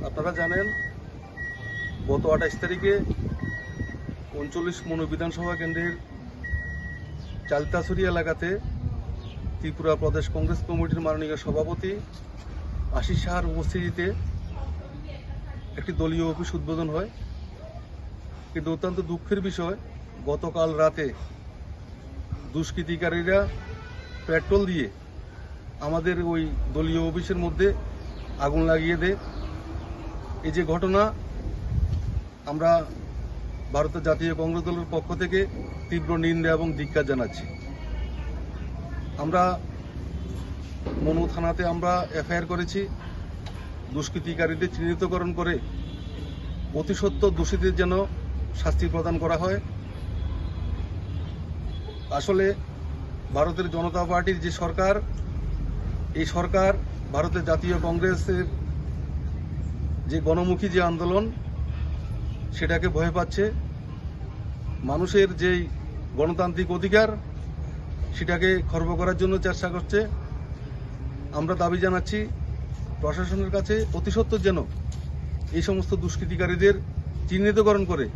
আপনারা জানেন গত 28 তারিখে 39 মনো বিধানসভা কেন্দ্রের চালতাছড়ি এলাকাতে ত্রিপুরা প্রদেশ কংগ্রেস কমিটির মাননীয় সভাপতি আশিস সাহার উপস্থিতিতে একটি দলীয় অফিস উদ্বোধন হয়। কিন্তু অত্যন্ত দুঃখের বিষয়, গতকাল রাতে দুষ্কৃতিকারীরা পেট্রোল দিয়ে আমাদের ওই দলীয় অফিসের মধ্যে আগুন লাগিয়ে দেয়। এই যে ঘটনা, আমরা ভারতের জাতীয় কংগ্রেস দলের পক্ষ থেকে তীব্র নিন্দা এবং ধিক্কার জানাচ্ছি। আমরা মনু থানাতে আমরা এফআইআর করেছি। দুষ্কৃতিকারীদের চিহ্নিতকরণ করে অতি সত্বর দোষীদের যেন শাস্তি প্রদান করা হয়। আসলে ভারতের জনতা পার্টির যে সরকার, এই সরকার ভারতের জাতীয় কংগ্রেসের যে গণমুখী যে আন্দোলন, সেটাকে ভয় পাচ্ছে। মানুষের যেই গণতান্ত্রিক অধিকার, সেটাকে খর্ব করার জন্য চেষ্টা করছে। আমরা দাবি জানাচ্ছি প্রশাসনের কাছে অতি সত্বর যেন এই সমস্ত দুষ্কৃতিকারীদের চিহ্নিতকরণ করে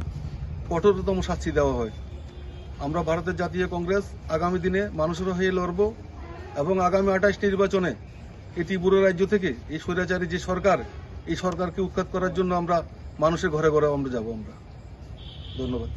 কঠোরতম শাস্তি দেওয়া হয়। আমরা ভারতের জাতীয় কংগ্রেস আগামী দিনে মানুষের হয়ে লড়ব এবং আগামী 28 নির্বাচনে এই ত্রিপুরা রাজ্য থেকে এই স্বৈরাচারী যে সরকার, এই সরকারকে উৎখাত করার জন্য আমরা মানুষের ঘরে ঘরে আমরা যাব। ধন্যবাদ।